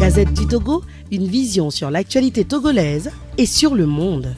Gazette du Togo, une vision sur l'actualité togolaise et sur le monde.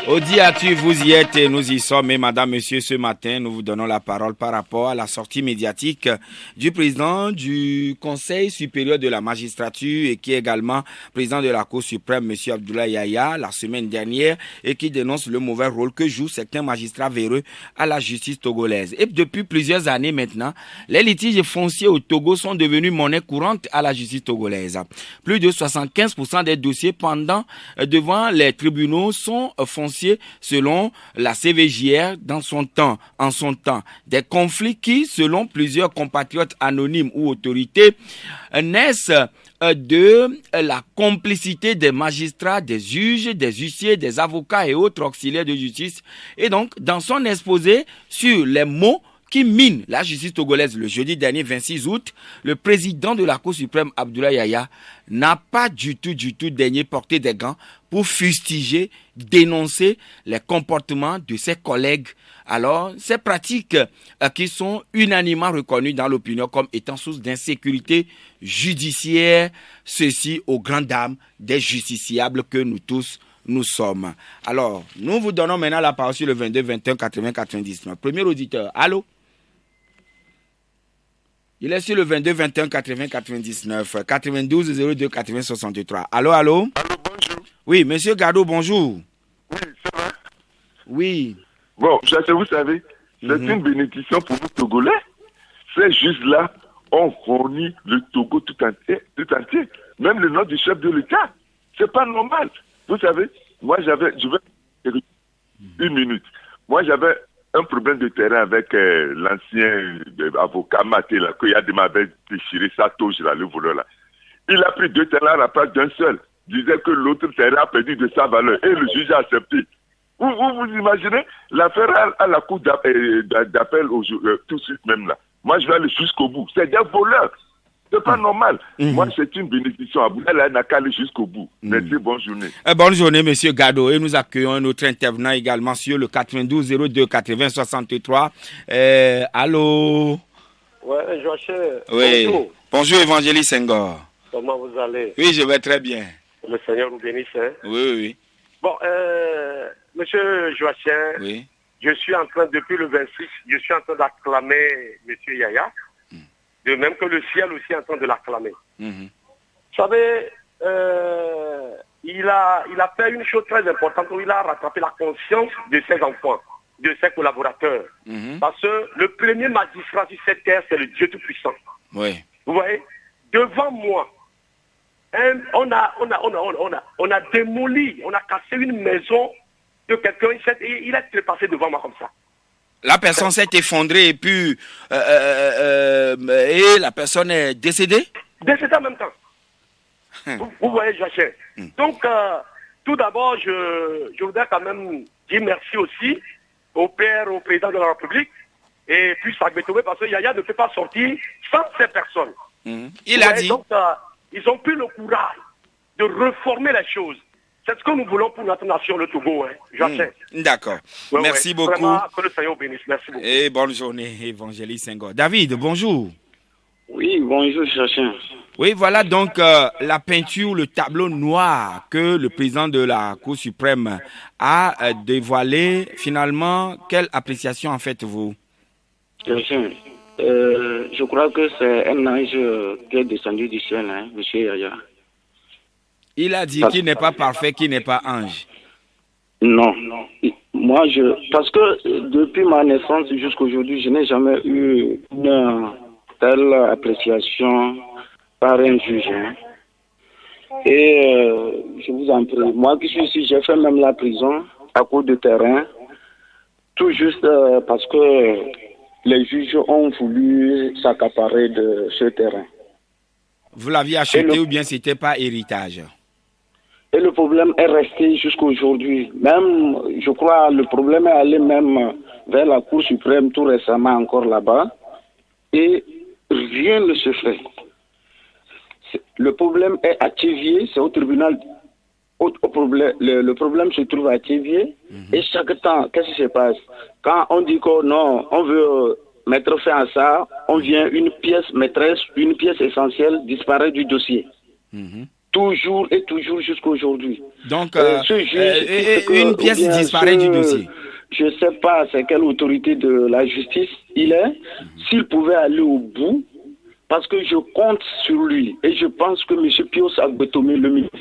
Odiatu, vous y êtes et nous y sommes. Et madame, monsieur, ce matin, nous vous donnons la parole par rapport à la sortie médiatique du président du Conseil supérieur de la magistrature et qui est également président de la Cour suprême, monsieur Abdoulaye Yaya, la semaine dernière, et qui dénonce le mauvais rôle que jouent certains magistrats véreux à la justice togolaise. Et depuis plusieurs années maintenant, les litiges fonciers au Togo sont devenus monnaie courante à la justice togolaise. Plus de 75% des dossiers pendant devant les tribunaux sont fonciers selon la CVJR en son temps. Des conflits qui, selon plusieurs compatriotes anonymes ou autorités, naissent de la complicité des magistrats, des juges, des huissiers, des avocats et autres auxiliaires de justice. Et donc, dans son exposé sur les mots qui mine la justice togolaise le jeudi dernier 26 août, le président de la Cour suprême Abdoulaye Yaya n'a pas du tout daigné porter des gants pour fustiger, dénoncer les comportements de ses collègues. Alors, ces pratiques qui sont unanimement reconnues dans l'opinion comme étant source d'insécurité judiciaire, ceci aux grandes dames des justiciables que nous tous nous sommes. Alors, nous vous donnons maintenant la parole sur le 22 21 80 99. Premier auditeur, allô? Il est sur le 22 21 80 99 92 02 80 63. Allô? Allô, bonjour. Oui, monsieur Gado, bonjour. Oui, ça va? Oui. Bon, vous savez, c'est une bénédiction pour nous Togolais. Ces juges-là ont fourni le Togo tout entier. Même le nom du chef de l'État. C'est pas normal. Vous savez, moi je vais une minute. Moi j'avais un problème de terrain avec l'ancien avocat Maté, là, qui a m'avait déchiré sa touche, là, le voleur, là. Il a pris 2 terrains à la place d'un seul. Il disait que l'autre terrain a perdu de sa valeur. Et le juge a accepté. Vous imaginez l'affaire à la cour d'appel tout de suite même là. Moi, je vais aller jusqu'au bout. C'est des voleurs. C'est pas normal. Moi, c'est une bénédiction. Abdoulaye n'a qu'à aller jusqu'au bout. Merci, bonne journée. Bonne journée, monsieur Gado. Et nous accueillons un autre intervenant également sur le 92 02 80 63. Allô? Ouais, Joachim. Oui. Bonjour. Bonjour, Évangélie Senghor. Comment vous allez? Oui, je vais très bien. Le Seigneur vous bénisse. Hein? Oui. Bon, monsieur Joachim, oui. Je suis en train, depuis le 26, je suis en train d'acclamer monsieur Yaya. De même que le ciel aussi est en train de l'acclamer. Vous savez, il a fait une chose très importante où il a rattrapé la conscience de ses enfants, de ses collaborateurs. Parce que le premier magistrat sur cette terre, c'est le Dieu Tout-Puissant. Oui. Vous voyez, devant moi, on a démoli, on a cassé une maison de quelqu'un, il est trépassé devant moi comme ça. La personne s'est effondrée et puis et la personne est décédée? Décédée en même temps. Vous voyez, Joachim. Donc, tout d'abord, je voudrais quand même dire merci aussi au président de la République, et puis Sagbetoué, parce que Yaya ne peut pas sortir sans ces personnes. Il a dit. Donc, ils ont pris le courage de reformer les choses. C'est ce que nous voulons pour notre nation, le Togo, Joachim. D'accord. Merci beaucoup. Vraiment, que le Seigneur bénisse. Merci beaucoup. Et bonne journée, Évangélie Senghor. David, bonjour. Oui, bonjour, Joachim. Oui, voilà donc la peinture, le tableau noir que le président de la Cour suprême a dévoilé. Finalement, quelle appréciation en faites-vous? Joachim, je crois que c'est un ange qui est descendu du ciel, monsieur Yaya. Il a dit qu'il n'est pas parfait, qu'il n'est pas ange. Non. Moi, parce que depuis ma naissance jusqu'à aujourd'hui, je n'ai jamais eu une telle appréciation par un juge. Et je vous en prie, moi qui suis ici, j'ai fait même la prison à cause de terrain, tout juste parce que les juges ont voulu s'accaparer de ce terrain. Vous l'aviez acheté ou bien c'était pas héritage? Et le problème est resté jusqu'à aujourd'hui. Même, je crois, le problème est allé même vers la Cour suprême tout récemment encore là-bas. Et rien ne se fait. Le problème est à Thiévié, c'est au tribunal. Le problème se trouve à Thiévié. Et chaque temps, qu'est-ce qui se passe? Quand on dit que non, on veut mettre fin à ça, on vient, une pièce maîtresse, une pièce essentielle disparaît du dossier. Toujours et toujours jusqu'à aujourd'hui. Donc, une pièce disparaît du dossier. Je ne sais pas c'est quelle autorité de la justice il est. S'il pouvait aller au bout, parce que je compte sur lui. Et je pense que M. Pius Agbetome, le ministre,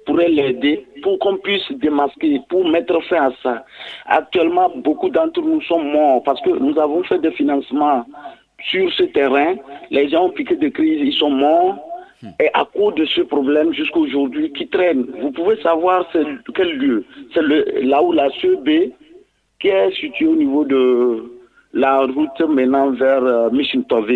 pourrait l'aider pour qu'on puisse démasquer, pour mettre fin à ça. Actuellement, beaucoup d'entre nous sont morts parce que nous avons fait des financements sur ce terrain. Les gens ont piqué de crise, ils sont morts. Et à cause de ce problème, jusqu'à aujourd'hui, qui traîne. Vous pouvez savoir c'est quel lieu. C'est là où la CEB, qui est située au niveau de la route menant vers Michintove.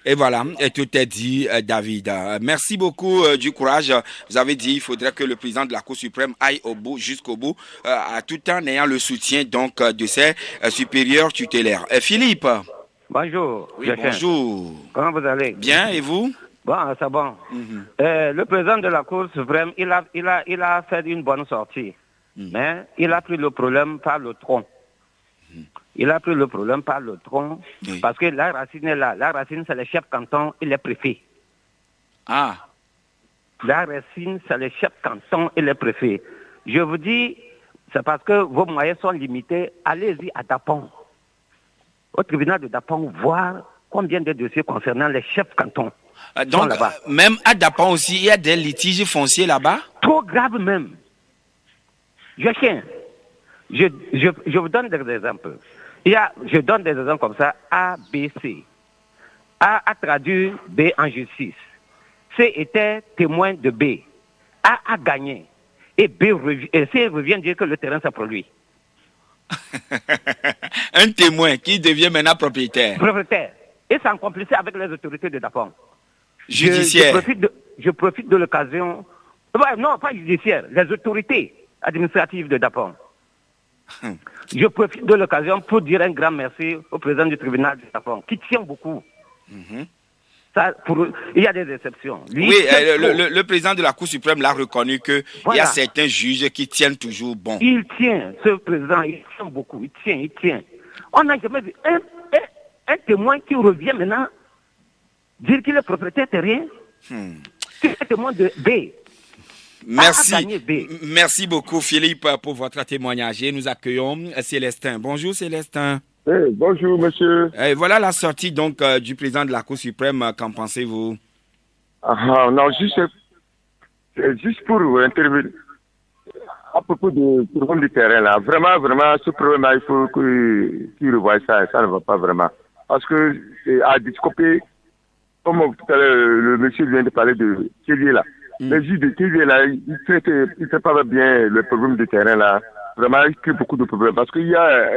Et voilà, et tout est dit, David. Merci beaucoup du courage. Vous avez dit qu'il faudrait que le président de la Cour suprême aille jusqu'au bout, tout en ayant le soutien donc de ses supérieurs tutélaires. Philippe. Bonjour. Oui, bonjour. Comment vous allez? Bien, et vous? Bon, c'est bon. Le président de la Cour suprême, il a fait une bonne sortie. Mais il a pris le problème par le tronc. Il a pris le problème par le tronc parce que la racine est là. La racine, c'est le chef canton et les préfets. Ah. La racine, c'est le chef canton et les préfets. Je vous dis, c'est parce que vos moyens sont limités. Allez-y à Dapon, au tribunal de Dapon, voir combien de dossiers concernant les chefs cantons. Donc, même à Dapon aussi, il y a des litiges fonciers là-bas? Trop grave même. Je vous donne des exemples. Je donne des exemples comme ça. A, B, C. A a traduit B en justice. C était témoin de B. A a gagné. Et C revient dire que le terrain c'est pour lui. Un témoin qui devient maintenant propriétaire. Propriétaire. Et c'est en complicité avec les autorités de Dapon. Judiciaire. Je profite de l'occasion. Non, pas judiciaire. Les autorités administratives de Dapon. Je profite de l'occasion pour dire un grand merci au président du tribunal de Dapon, qui tient beaucoup. Il y a des exceptions. Le président de la Cour suprême l'a reconnu qu'il y a certains juges qui tiennent toujours bon. Il tient, ce président, il tient beaucoup. Il tient. On n'a jamais vu un témoin qui revient maintenant dire qu'il est propriétaire terrien. C'est un témoin de B. Merci beaucoup Philippe pour votre témoignage. Et nous accueillons Célestin. Bonjour Célestin. Bonjour monsieur. Voilà la sortie donc du président de la Cour suprême. Qu'en pensez-vous? Non, juste pour intervenir à propos du problème du terrain là. Vraiment, ce problème-là, il faut qu'il revoie ça. Ça ne va pas vraiment. Parce que à Discopé, comme tout à l'heure, le monsieur vient de parler de Kélié là. Le juge de Kélié là, il fait pas bien le problème du terrain là. Vraiment, il crée beaucoup de problèmes. Parce qu'il y a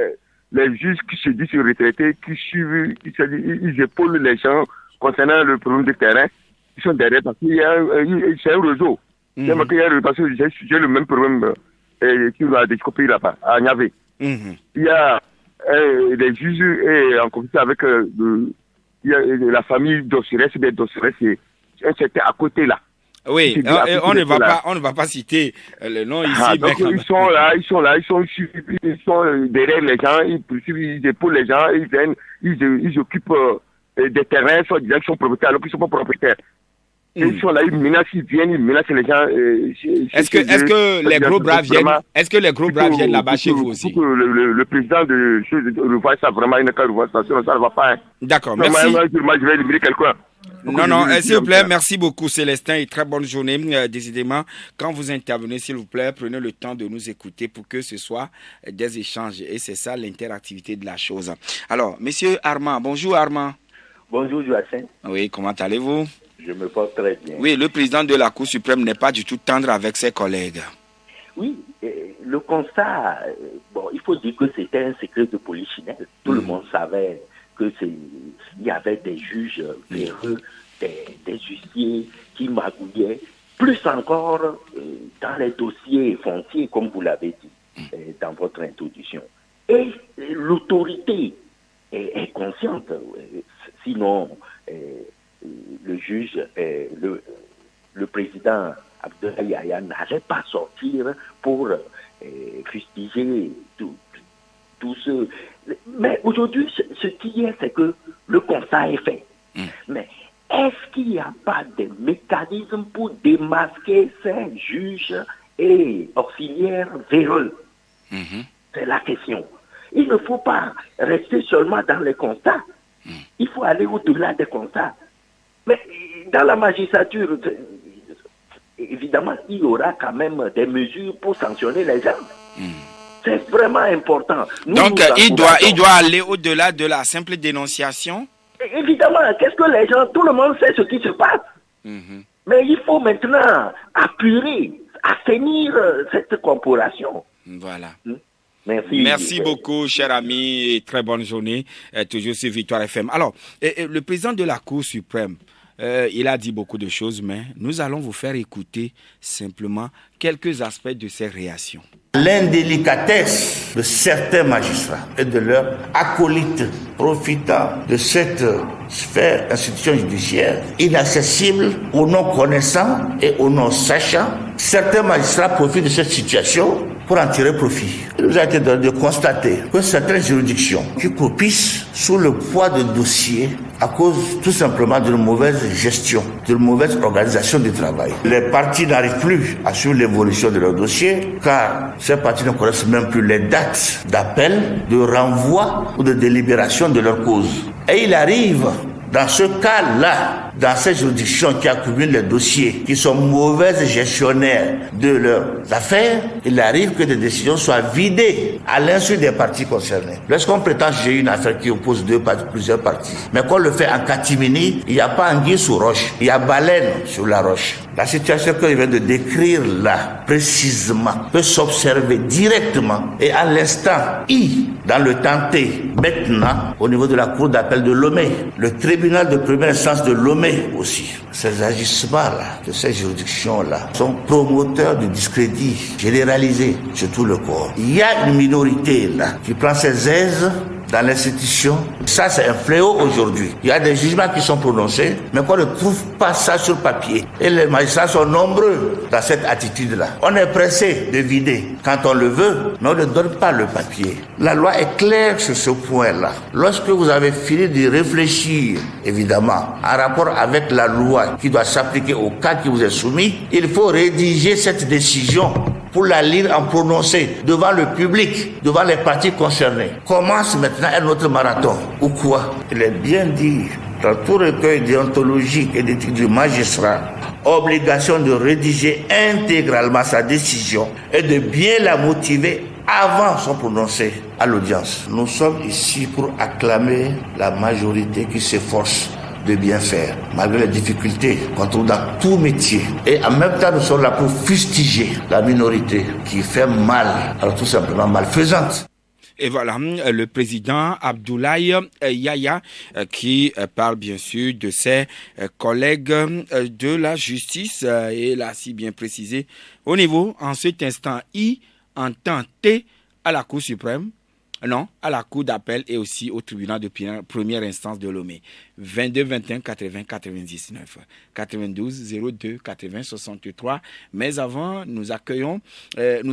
les juges qui se disent retraités, qui suivent, ils épaulent les gens concernant le problème du terrain. Ils sont derrière parce qu'il y a c'est un réseau. Parce que j'ai le même problème qui va Discopé là-bas, à Niavé. Il y a des juges en compétition avec il y a la famille d'Ossirès, c'est un certain à côté là. Oui, on ne va pas citer le nom ici. Donc ils sont derrière les gens, ils épaulent les gens, ils viennent, ils occupent des terrains, soit disant qu'ils sont propriétaires alors qu'ils ne sont pas propriétaires. Ils sont là, ils menacent les gens. Est-ce que les gros bras viennent là-bas chez vous aussi? Pour que le président revoie ça vraiment, il n'a qu'à revoir ça, sinon ça ne va pas. D'accord, merci. Moi, je vais éliminer quelqu'un. Non, s'il vous plaît, merci beaucoup Célestin et très bonne journée. Décidément, quand vous intervenez, s'il vous plaît, prenez le temps de nous écouter pour que ce soit des échanges. Et c'est ça l'interactivité de la chose. Alors, monsieur Armand, bonjour Armand. Bonjour Joachim. Oui, comment allez-vous? Je me porte très bien. Oui, le président de la Cour suprême n'est pas du tout tendre avec ses collègues. Oui, le constat, il faut dire que c'était un secret de polichinelle. Tout le monde savait qu'il y avait des juges véreux, des huissiers qui magouillaient, plus encore dans les dossiers fonciers, comme vous l'avez dit dans votre introduction. Et l'autorité est consciente, sinon le juge, le président Abdoulaye Yahya n'allait pas sortir pour fustiger tout ce... Mais aujourd'hui, ce qui est, c'est que le constat est fait. Mais est-ce qu'il n'y a pas de mécanisme pour démasquer ces juges et auxiliaires véreux? C'est la question. Il ne faut pas rester seulement dans les constats. Il faut aller au-delà des constats. Mais dans la magistrature, évidemment, il y aura quand même des mesures pour sanctionner les gens. C'est vraiment important. Donc, il doit aller au-delà de la simple dénonciation. Évidemment, qu'est-ce que les gens, tout le monde sait ce qui se passe. Mais il faut maintenant apurer, assainir cette corporation. Voilà. Merci beaucoup, cher ami, et très bonne journée, toujours sur Victoire FM. Alors, le président de la Cour suprême, il a dit beaucoup de choses, mais nous allons vous faire écouter simplement quelques aspects de ses réactions. L'indélicatesse de certains magistrats et de leurs acolytes profitant de cette sphère institution judiciaire inaccessible aux non-connaissants et aux non-sachants, certains magistrats profitent de cette situation pour en tirer profit. Il nous a été donné de constater que certaines juridictions qui croupissent sous le poids de dossiers à cause tout simplement d'une mauvaise gestion, d'une mauvaise organisation du travail. Les parties n'arrivent plus à suivre l'évolution de leurs dossiers car ces parties ne connaissent même plus les dates d'appel, de renvoi ou de délibération de leur cause. Et il arrive dans ce cas-là, dans ces juridictions qui accumulent les dossiers, qui sont mauvaises gestionnaires de leurs affaires, il arrive que des décisions soient vidées à l'insu des parties concernées. Lorsqu'on prétend juger une affaire qui oppose plusieurs parties, mais qu'on le fait en catimini, il n'y a pas anguille sous roche, il y a baleine sur la roche. La situation que je viens de décrire là, précisément, peut s'observer directement et à l'instant I, dans le temps T, maintenant, au niveau de la cour d'appel de Lomé, le tribunal de première instance de Lomé aussi. Ces agissements-là, de ces juridictions-là, sont promoteurs du discrédit généralisé sur tout le corps. Il y a une minorité là qui prend ses aises dans l'institution. Ça, c'est un fléau aujourd'hui. Il y a des jugements qui sont prononcés, mais qu'on ne trouve pas ça sur papier. Et les magistrats sont nombreux dans cette attitude-là. On est pressé de vider quand on le veut, mais on ne donne pas le papier. La loi est claire sur ce point-là. Lorsque vous avez fini de réfléchir, évidemment, en rapport avec la loi qui doit s'appliquer au cas qui vous est soumis, il faut rédiger cette décision pour la lire en prononcé devant le public, devant les parties concernées. Commence maintenant un autre marathon. Ou quoi? Il est bien dit dans tout recueil déontologique et d'éthique du magistrat, obligation de rédiger intégralement sa décision et de bien la motiver avant son prononcé à l'audience. Nous sommes ici pour acclamer la majorité qui s'efforce de bien faire, malgré les difficultés qu'on trouve dans tout métier. Et en même temps, nous sommes là pour fustiger la minorité qui fait mal, alors tout simplement malfaisante. Et voilà, le président Abdoulaye Yaya qui parle bien sûr de ses collègues de la justice et l'a si bien précisé au niveau, en cet instant, I entend T à la Cour suprême, non, à la Cour d'appel et aussi au tribunal de première instance de Lomé. 22 21 80 99 92 02 80 63. Mais avant, nous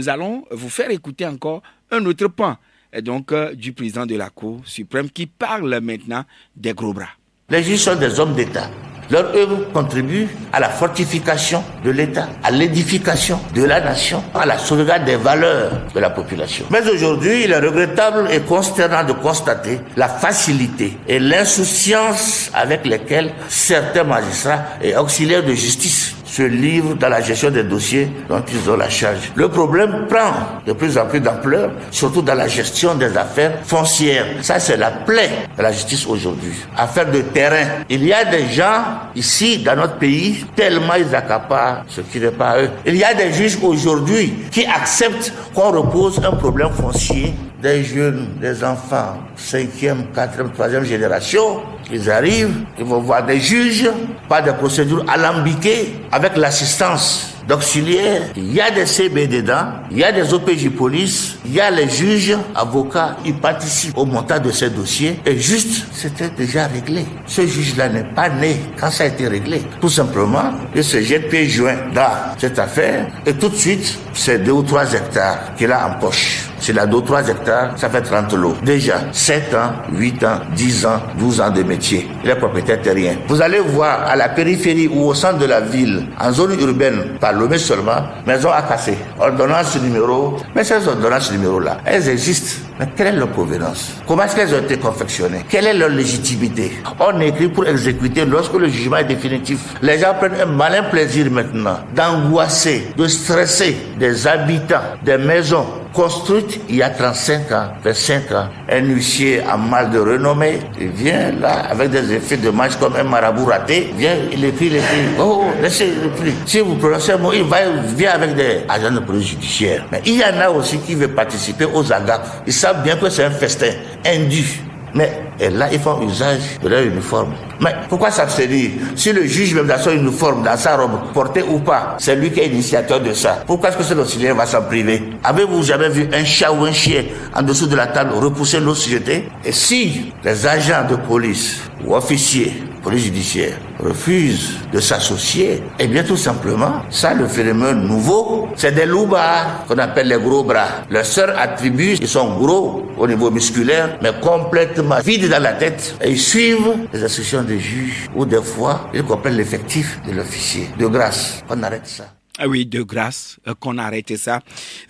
allons vous faire écouter encore un autre pan donc du président de la Cour suprême qui parle maintenant des gros bras. Les juges sont des hommes d'État. Leur œuvre contribue à la fortification de l'État, à l'édification de la nation, à la sauvegarde des valeurs de la population. Mais aujourd'hui, il est regrettable et consternant de constater la facilité et l'insouciance avec lesquelles certains magistrats et auxiliaires de justice se livrent dans la gestion des dossiers dont ils ont la charge. Le problème prend de plus en plus d'ampleur, surtout dans la gestion des affaires foncières. Ça, c'est la plaie de la justice aujourd'hui. Affaires de terrain. Il y a des gens ici, dans notre pays, tellement ils accaparent ce qui n'est pas à eux. Il y a des juges aujourd'hui qui acceptent qu'on repose un problème foncier des jeunes, des enfants, 5e, 4e, 3e génération. Ils arrivent, ils vont voir des juges, pas de procédures alambiquées, avec l'assistance d'auxiliaires. Il y a des CB dedans, il y a des OPJ police, il y a les juges, avocats, ils participent au montage de ces dossiers. Et juste, c'était déjà réglé. Ce juge-là n'est pas né quand ça a été réglé. Tout simplement, il se jette pieds joints dans cette affaire et tout de suite, c'est 2 ou 3 hectares qu'il a en poche. C'est la 2-3 hectares, ça fait 30 lots. Déjà, 7 ans, 8 ans, 10 ans, 12 ans de métier. Il est propriétaire terrien. Vous allez voir à la périphérie ou au centre de la ville, en zone urbaine, par Lomé seulement, maison à casser. Ordonnance numéro. Mais ces ordonnances numéro-là, elles existent. Mais quelle est leur provenance? Comment est-ce qu'elles ont été confectionnées? Quelle est leur légitimité? On écrit pour exécuter lorsque le jugement est définitif. Les gens prennent un malin plaisir maintenant d'angoisser, de stresser des habitants des maisons construites il y a 35 ans, 25 ans. Un huissier en mal de renommée, il vient là avec des effets de manche comme un marabout raté, il écrit, oh, laissez le prix. Si vous prononcez un mot, vient avec des agents de police judiciaire. Mais il y en a aussi qui veulent participer aux agapes. Ils savent bien que c'est un festin indu. Mais et là, ils font usage de leur uniforme. Mais pourquoi s'abstenir? Si le juge, même dans son uniforme, dans sa robe, porté ou pas, c'est lui qui est initiateur de ça. Pourquoi est-ce que cet auxiliaire va s'en priver? Avez-vous jamais vu un chat ou un chien en dessous de la table repousser l'autre sujeté? Et si les agents de police ou officiers, police judiciaire, refusent de s'associer, eh bien tout simplement, ça le phénomène nouveau, c'est des loupards qu'on appelle les gros bras. Leur seul attribut, ils sont gros au niveau musculaire, mais complètement vides dans la tête. Et ils suivent les instructions des juges ou des fois, ils comprennent l'effectif de l'officier. De grâce, on arrête ça. Oui, de grâce qu'on arrête ça,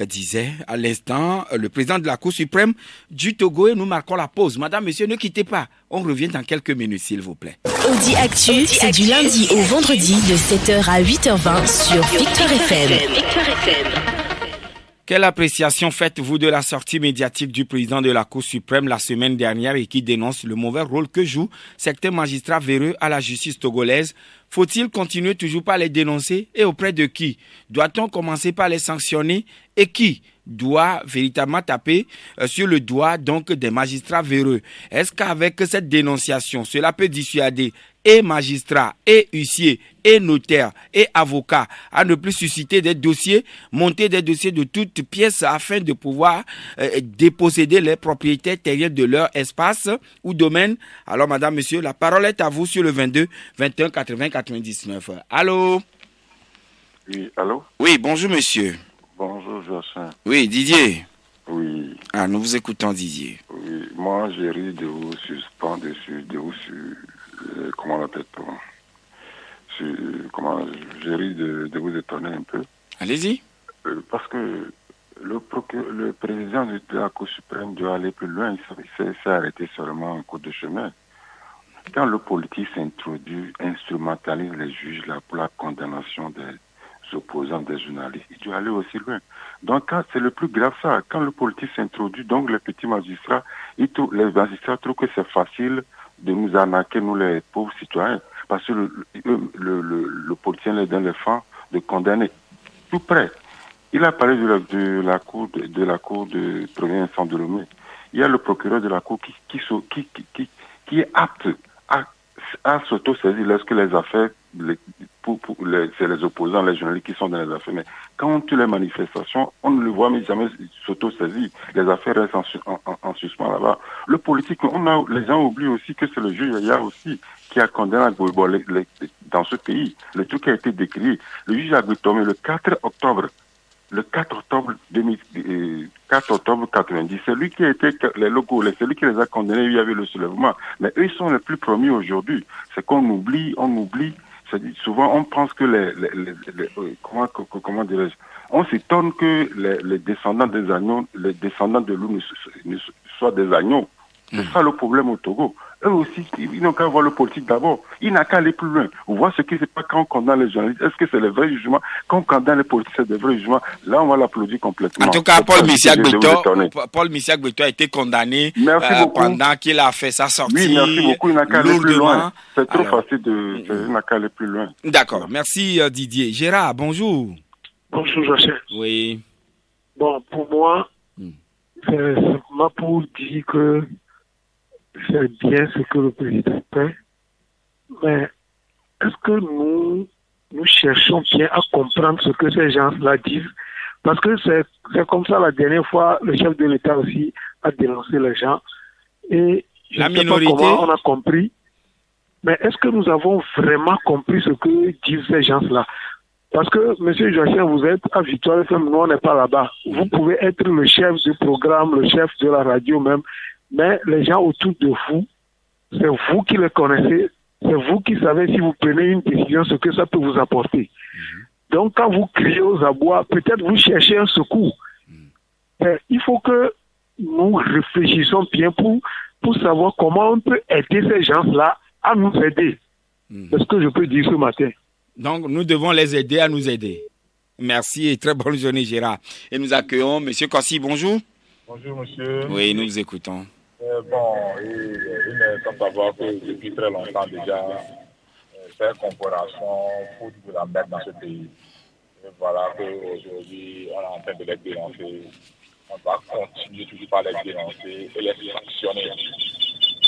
disait à l'instant le président de la Cour suprême du Togo, et nous marquons la pause. Madame, monsieur, ne quittez pas. On revient dans quelques minutes, s'il vous plaît. Audi Actu, c'est du lundi au vendredi de 7h à 8h20 sur Victoire FM. Quelle appréciation faites-vous de la sortie médiatique du président de la Cour suprême la semaine dernière et qui dénonce le mauvais rôle que jouent certains magistrats véreux à la justice togolaise? Faut-il continuer toujours par les dénoncer et auprès de qui? Doit-on commencer par les sanctionner et qui doit véritablement taper sur le doigt donc des magistrats véreux? Est-ce qu'avec cette dénonciation, cela peut dissuader et magistrats, et huissiers, et notaires, et avocats à ne plus susciter des dossiers, monter des dossiers de toutes pièces afin de pouvoir déposséder les propriétaires terriens de leur espace ou domaine? Alors, madame, monsieur, la parole est à vous sur le 22 21 80 99. Allô? Oui, allô? Oui, bonjour, monsieur. Bonjour, Joachim. Oui, Didier. Oui. Ah, nous vous écoutons, Didier. Oui, moi, j'ai ri de vous comment on appelle-t-on? J'ai ri de vous étonner un peu. Allez-y. Parce que le président de la Cour suprême doit aller plus loin. Il s'est arrêté seulement en cours de chemin. Quand le politique s'introduit, instrumentalise les juges là pour la condamnation des opposants, des journalistes, il doit aller aussi loin. Donc, c'est le plus grave ça. Quand le politique s'introduit, donc les petits magistrats, les magistrats trouvent que c'est facile de nous arnaquer, nous les pauvres citoyens, parce que le politicien les donne les fins de condamner. Tout près. Il a parlé de la cour de première instance de Lomé. Il y a le procureur de la cour qui est apte à s'auto-saisir lorsque les affaires, c'est les opposants, les journalistes qui sont dans les affaires. Mais quand on tue les manifestations, on ne le voit mais jamais s'auto-saisir. Les affaires restent en suspens là-bas. Le politique, les gens oublient aussi que c'est le juge Yaya aussi qui a condamné dans ce pays. Le truc a été décrié. Le juge a tombé le 4 octobre 90, c'est lui qui a été les locaux, c'est lui qui les a condamnés, il y avait le soulèvement. Mais eux, ils sont les plus promis aujourd'hui. C'est qu'on oublie. Souvent, on pense que comment dirais-je, on s'étonne que les descendants des agneaux, les descendants de loups ne soient des agneaux. C'est ça le problème au Togo. Eux aussi, ils n'ont qu'à voir le politique d'abord. Ils n'ont qu'à aller plus loin. Vous voyez ce qui se passe quand on condamne les journalistes. Est-ce que c'est le vrai jugement? Quand on condamne les politiques, c'est des vrais jugements. Là, on va l'applaudir complètement. En tout cas, Paul Missiak Beto a été condamné pendant qu'il a fait sa sortie. Oui, merci beaucoup. Il n'a qu'à aller plus loin. C'est trop facile il n'a qu'à aller plus loin. D'accord. Merci, Didier. Gérard, bonjour. Bonjour, Joachim. Oui. Bon, pour moi, c'est simplement pour dire que c'est bien ce que le président fait, mais est-ce que nous cherchons bien à comprendre ce que ces gens-là disent? Parce que c'est comme ça la dernière fois, le chef de l'État aussi a dénoncé les gens. Et je ne sais pas comment on a compris. Mais est-ce que nous avons vraiment compris ce que disent ces gens-là? Parce que, M. Joachim, vous êtes à Victoire FM, nous on n'est pas là-bas. Vous pouvez être le chef du programme, le chef de la radio même, mais les gens autour de vous, c'est vous qui les connaissez, c'est vous qui savez si vous prenez une décision, ce que ça peut vous apporter. Donc quand vous criez aux abois, peut-être vous cherchez un secours. Mais il faut que nous réfléchissions bien pour savoir comment on peut aider ces gens-là à nous aider. C'est ce que je peux dire ce matin. Donc, nous devons les aider à nous aider. Merci et très bonne journée, Gérard. Et nous accueillons M. Kossi. Bonjour. Bonjour, monsieur. Oui, nous vous écoutons. Il me semble savoir que depuis très longtemps déjà, faire comparaison pour de la merde dans ce pays. Et voilà qu'aujourd'hui, on est en train de les dénoncer. On va continuer toujours par les dénoncer et les sanctionner.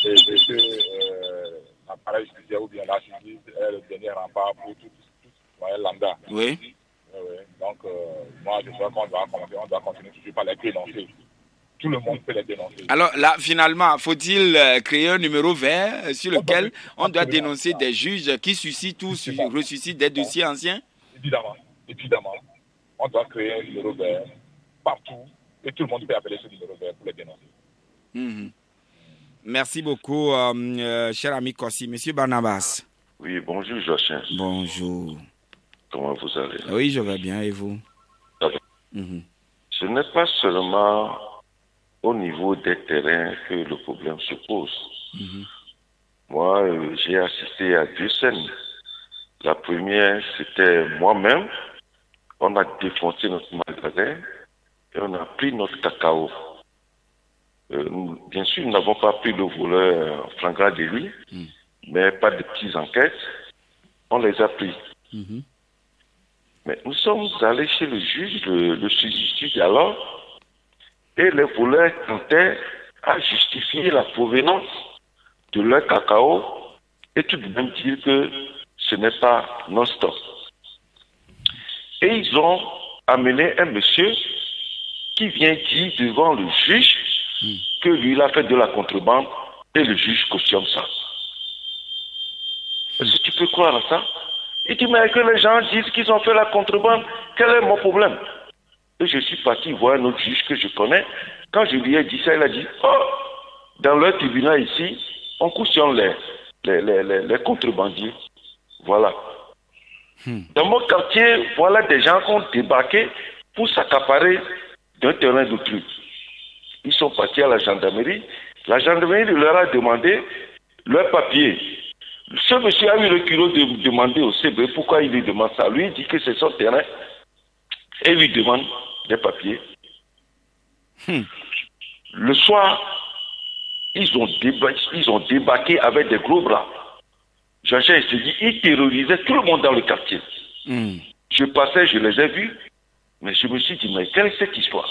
Et que l'appareil judiciaire ou bien la justice est le dernier rempart pour tout citoyen lambda. Oui. Donc, moi, je crois qu'on doit continuer toujours par les dénoncer. Tout le monde peut les dénoncer. Alors là, finalement, faut-il créer un numéro vert sur lequel on doit dénoncer des juges qui suscitent ou ressuscitent des dossiers anciens? Évidemment. On doit créer un numéro vert partout et tout le monde peut appeler ce numéro vert pour les dénoncer. Merci beaucoup, cher ami Kossi. Monsieur Barnabas. Oui, bonjour Joachim. Bonjour. Comment vous allez? Oui, je vais bien, et vous? Ce n'est pas seulement au niveau des terrains que le problème se pose. Moi, j'ai assisté à 2 scènes. La première, c'était moi-même. On a défoncé notre magasin et on a pris notre cacao. Bien sûr, nous n'avons pas pris le voleur flagrant délit, mais pas de petites enquêtes. On les a pris. Mais nous sommes allés chez le juge, le juge alors, et les voleurs tentaient à justifier la provenance de leur cacao et tout de même dire que ce n'est pas non-stop. Et ils ont amené un monsieur qui vient dire devant le juge que lui, il a fait de la contrebande et le juge cautionne ça. Est-ce que tu peux croire à ça? Il dit, mais que les gens disent qu'ils ont fait la contrebande, quel est mon problème? Et je suis parti voir un autre juge que je connais. Quand je lui ai dit ça, il a dit, oh, dans leur tribunal ici, on cautionne les contrebandiers. Voilà. Dans mon quartier, voilà des gens qui ont débarqué pour s'accaparer d'un terrain d'autrui. Ils sont partis à la gendarmerie. La gendarmerie leur a demandé leur papier. Ce monsieur a eu le culot de demander au CB pourquoi il lui demande ça. Lui, il dit que c'est son terrain. Et il lui demande des papiers. Le soir, ils ont débarqué avec des gros bras. Jean-Charles se dit, ils terrorisaient tout le monde dans le quartier. Je passais, je les ai vus, mais je me suis dit, mais quelle est cette histoire?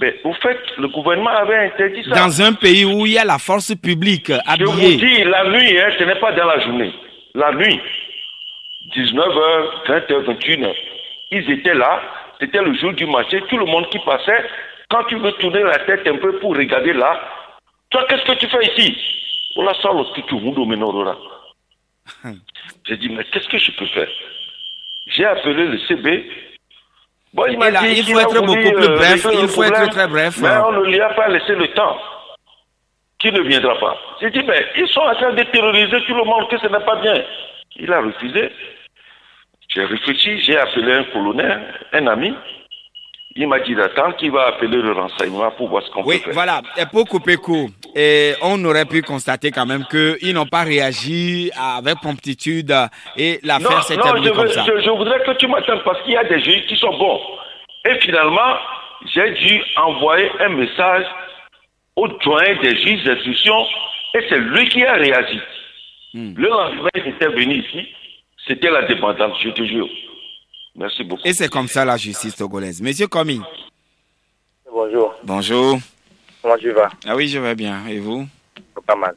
Mais au fait, le gouvernement avait interdit ça. Dans un pays où il y a la force publique habillée. Je vous dis, la nuit, ce n'est pas dans la journée. La nuit, 19h, 20h, 21h, ils étaient là, c'était le jour du marché, tout le monde qui passait, quand tu veux tourner la tête un peu pour regarder là, toi, qu'est-ce que tu fais ici? J'ai dit, mais qu'est-ce que je peux faire? J'ai appelé le CB. Bon, il m'a dit il faut être beaucoup plus bref, il faut être très bref. Mais on ne lui a pas laissé le temps. Qui ne viendra pas? J'ai dit, mais ils sont en train de terroriser tout le monde, que ce n'est pas bien. Il a refusé. J'ai réfléchi, j'ai appelé un colonel, un ami. Il m'a dit d'attendre qu'il va appeler le renseignement pour voir ce qu'on peut faire. Oui, voilà. Et pour couper court, on aurait pu constater quand même qu'ils n'ont pas réagi avec promptitude et l'affaire s'est terminée comme ça. Je voudrais que tu m'attendes parce qu'il y a des juges qui sont bons. Et finalement, j'ai dû envoyer un message au doyen des juges d'instruction et c'est lui qui a réagi. Le lendemain, il était venu ici, c'était la dépendance, je te jure. Merci beaucoup. Et c'est comme ça la justice togolaise. Monsieur Komi. Bonjour. Bonjour. Comment tu vas? Ah oui, je vais bien. Et vous? Pas mal.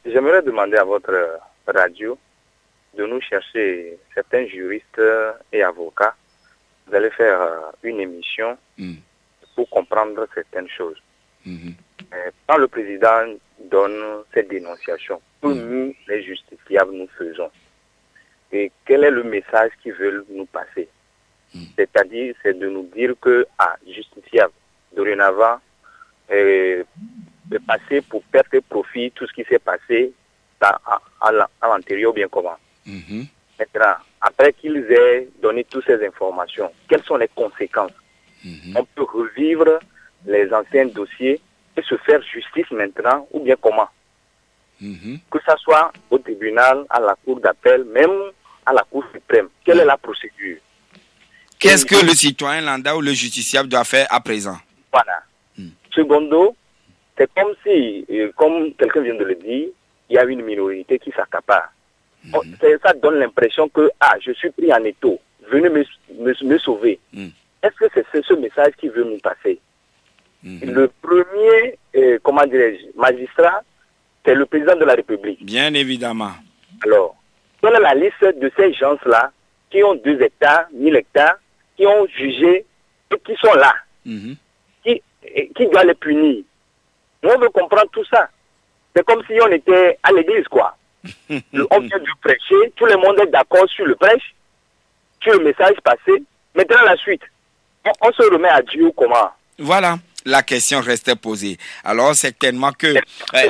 J'aimerais demander à votre radio de nous chercher certains juristes et avocats. Vous allez faire une émission pour comprendre certaines choses. Quand le président donne cette dénonciation, nous, les justiciables, nous faisons. et quel est le message qu'ils veulent nous passer. C'est-à-dire, c'est de nous dire que, justiciable, dorénavant, de passer pour perte et profit tout ce qui s'est passé à l'antérieur, bien comment. Maintenant, après qu'ils aient donné toutes ces informations, quelles sont les conséquences? On peut revivre les anciens dossiers et se faire justice maintenant, ou bien comment? Que ce soit au tribunal, à la cour d'appel, même à la cour suprême. Quelle est la procédure? Qu'est-ce que le citoyen lambda ou le justiciable doit faire à présent? Voilà. Secondo, c'est comme si, comme quelqu'un vient de le dire, il y a une minorité qui s'accapare. Ça donne l'impression que, je suis pris en étau, venez me sauver. Est-ce que c'est ce message qu'il veut nous passer? Le premier, magistrat, c'est le président de la République. Bien évidemment. Alors, quelle est la liste de ces gens-là qui ont 2 hectares, 1000 hectares, qui ont jugé et qui sont là? Qui doit les punir? On veut comprendre tout ça. C'est comme si on était à l'église, quoi. On vient de prêcher, tout le monde est d'accord sur le prêche, sur le message passé. Maintenant, la suite, on se remet à Dieu comment? Voilà, la question restait posée. Alors, certainement que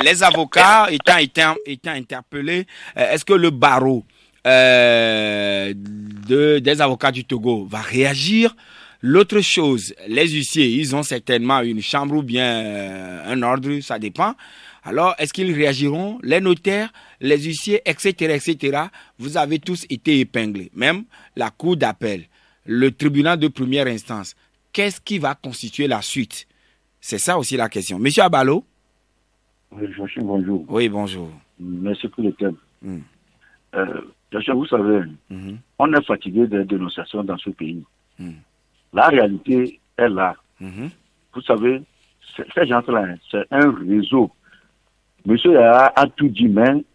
les avocats étant interpellés, est-ce que le barreau des avocats du Togo va réagir? L'autre chose, les huissiers, ils ont certainement une chambre ou bien un ordre, ça dépend. Alors, est-ce qu'ils réagiront? Les notaires, les huissiers, etc., etc., vous avez tous été épinglés. Même la cour d'appel, le tribunal de première instance. Qu'est-ce qui va constituer la suite? C'est ça aussi la question. Monsieur Abalo? Oui, Joachim, bonjour. Oui, bonjour. Merci pour le thème. Joachim, vous savez, on est fatigué des dénonciations dans ce pays. La réalité est là. Vous savez, ces gens-là, c'est un réseau. Monsieur Yaya a tout dit, mais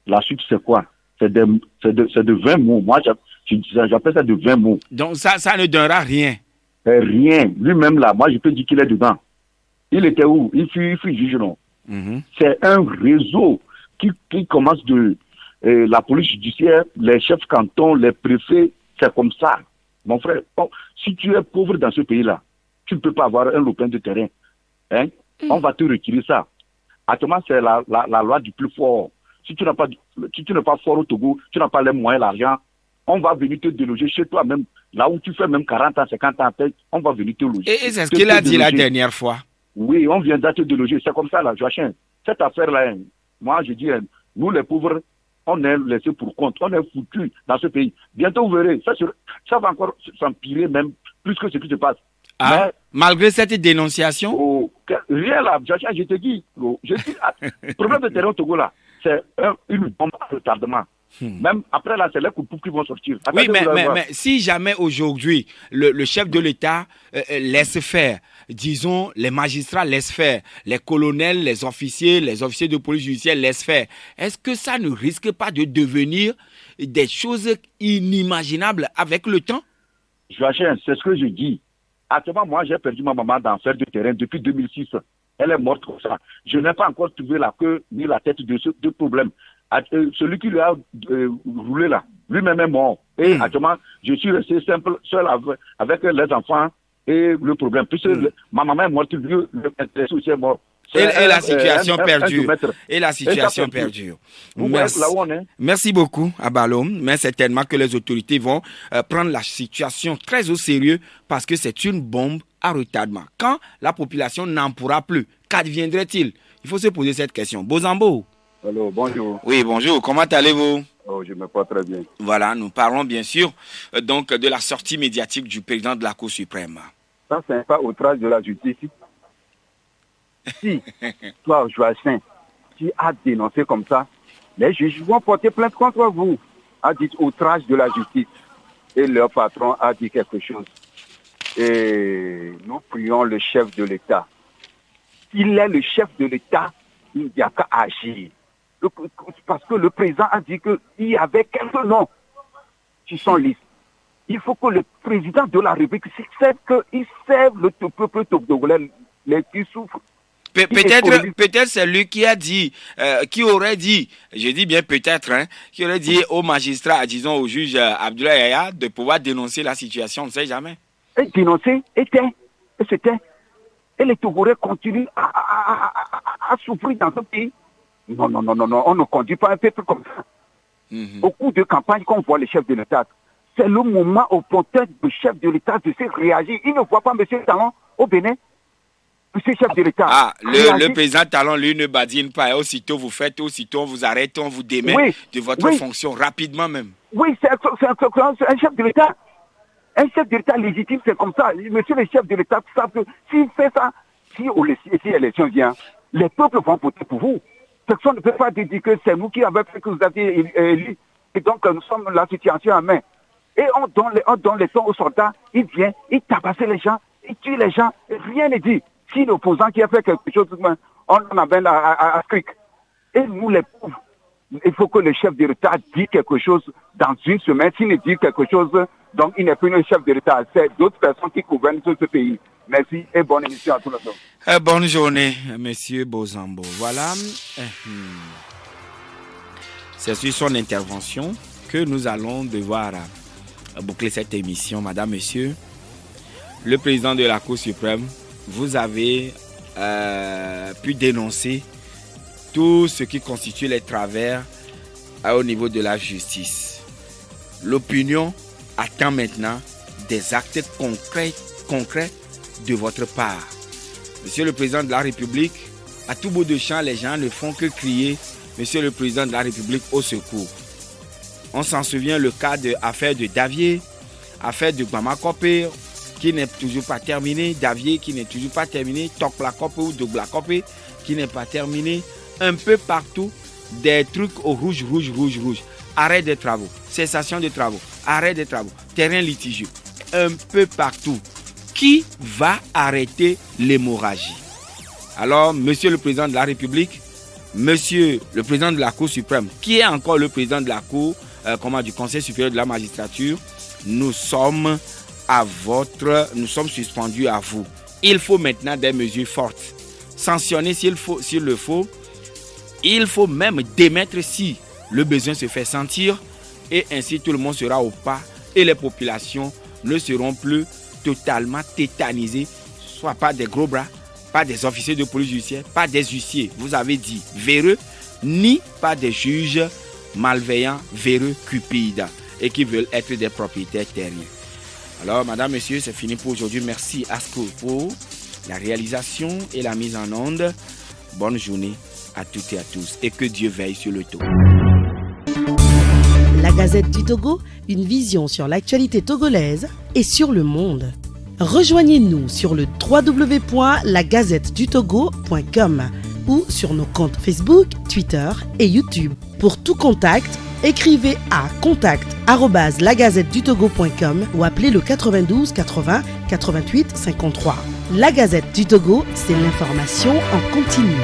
la suite, c'est quoi? C'est de 20 mots. Moi, j'appelle ça de 20 mots. Donc, ça ne donnera rien. Rien. Lui-même, là, moi, je peux dire qu'il est dedans. Il était où? Il fut juge, non? C'est un réseau qui commence de la police judiciaire, les chefs cantons, les préfets. C'est comme ça. Mon frère, si tu es pauvre dans ce pays-là, tu ne peux pas avoir un lopin de terrain. On va te retirer ça. Actuellement, c'est la loi du plus fort. Si tu n'es pas fort au Togo, tu n'as pas les moyens, l'argent, on va venir te déloger chez toi même, là où tu fais même 40 ans, 50 ans, on va venir te loger. Et c'est ce qu'il a dit la dernière fois. Oui, on vient de te déloger. C'est comme ça, là, Joachim. Cette affaire-là, moi, je dis, nous, les pauvres, on est laissés pour compte. On est foutus dans ce pays. Bientôt, vous verrez, ça va encore s'empirer même plus que ce qui se passe. Mais, malgré cette dénonciation? Rien là, Joachim, je te dis, le problème de terrain au Togo, là, c'est une bombe à retardement. Même après là, c'est les coups qui vont sortir. Oui, mais si jamais aujourd'hui, le chef de l'État laisse faire, disons, les magistrats laissent faire, les colonels, les officiers de police judiciaire laissent faire, est-ce que ça ne risque pas de devenir des choses inimaginables avec le temps? Joachim, c'est ce que je dis. Actuellement, moi, j'ai perdu ma maman dans l'affaire de terrain depuis 2006. Elle est morte comme ça. Je n'ai pas encore trouvé la queue ni la tête de ce problème. Celui qui lui a roulé là, lui-même est mort. Et actuellement, je suis resté seul avec les enfants et le problème. Puisque ma maman est morte, lui, le aussi est mort. Et la situation perdure. Et la situation perdure. Merci beaucoup, Abalo. Mais certainement que les autorités vont prendre la situation très au sérieux parce que c'est une bombe à retardement. Quand la population n'en pourra plus, qu'adviendrait-il? Il faut se poser cette question. Bozambo. Allô, bonjour. Oui, bonjour. Comment allez-vous? Je me porte très bien. Voilà, nous parlons bien sûr donc de la sortie médiatique du président de la Cour suprême. Ça, c'est pas outrage de la justice. Si toi, Joachim, tu as dénoncé comme ça, les juges vont porter plainte contre vous. A dit outrage de la justice. Et leur patron a dit quelque chose. Et nous prions le chef de l'État. S'il est le chef de l'État, il n'y a qu'à agir. Parce que le président a dit qu'il y avait quelques noms qui sont listes. Il faut que le président de la République, qu'il serve le peuple togolais, les qui souffrent. Peut-être c'est lui qui a dit, qui aurait dit, je dis bien peut-être, qui aurait dit au magistrat, disons au juge Abdoulaye Yaya, de pouvoir dénoncer la situation, on ne sait jamais. Et dénoncer, c'était. Et les Togolais continuent à souffrir dans ce pays. Non, on ne conduit pas un peuple comme ça. Au cours de campagne, quand on voit les chefs de l'État, c'est le moment opportun du chef de l'État de se réagir. Il ne voit pas M. Talon au Bénin. Monsieur chef de l'État. Le président Talon, lui, ne badine pas. Et aussitôt vous faites, aussitôt on vous arrête, on vous démet de votre fonction rapidement même. Oui, c'est un chef de l'État. Un chef de l'État légitime, c'est comme ça. Monsieur le chef de l'État savent que s'il fait ça, si l'élection vient, les peuples vont voter pour vous. Personne ne peut pas dire que c'est nous qui avons fait que vous aviez élu. Et donc, nous sommes la situation en main. Et on donne les temps aux soldats. Il vient, il tabasse les gens, il tue les gens. Rien n'est dit. Si l'opposant qui a fait quelque chose, on en avait à Afrique. Et nous, les pauvres, il faut que le chef de l'État dise quelque chose dans une semaine. S'il ne dit quelque chose, donc il n'est plus le chef de l'État. C'est d'autres personnes qui gouvernent ce pays. Merci et bonne émission à tous les gens. Bonne journée, Monsieur Bozambo. Voilà. C'est sur son intervention que nous allons devoir boucler cette émission, Madame, Monsieur. Le président de la Cour suprême, vous avez pu dénoncer tout ce qui constitue les travers au niveau de la justice. L'opinion attend maintenant des actes concrets de votre part. Monsieur le Président de la République, à tout bout de champ, les gens ne font que crier « Monsieur le Président de la République, au secours ». On s'en souvient le cas de l'affaire de Davier, affaire de Gbama-Kopé, qui n'est toujours pas terminée, Davier qui n'est toujours pas terminé, Tokla-Kopé ou Dogla-Kopé qui n'est pas terminé. Un peu partout, des trucs au rouge. Arrêt des travaux, cessation des travaux, arrêt des travaux, terrain litigieux. Un peu partout. Qui va arrêter l'hémorragie? Alors, Monsieur le Président de la République, Monsieur le Président de la Cour suprême, qui est encore le Président de la Cour, du Conseil supérieur de la magistrature, nous sommes suspendus à vous. Il faut maintenant des mesures fortes. Sanctionner s'il le faut. Il faut même démettre si le besoin se fait sentir. Et ainsi tout le monde sera au pas. Et les populations ne seront plus totalement tétanisées. Soit pas des gros bras, pas des officiers de police judiciaire, pas des huissiers, vous avez dit, véreux, ni pas des juges malveillants, véreux, cupides et qui veulent être des propriétaires terriens. Alors, madame, monsieur, c'est fini pour aujourd'hui. Merci Asco pour la réalisation et la mise en onde. Bonne journée à toutes et à tous et que Dieu veille sur le Togo. La Gazette du Togo, une vision sur l'actualité togolaise et sur le monde. Rejoignez-nous sur le www.lagazettedutogo.com ou sur nos comptes Facebook, Twitter et YouTube. Pour tout contact, écrivez à contact@lagazettedutogo.com ou appelez le 92 80 88 53. La Gazette du Togo, c'est l'information en continu.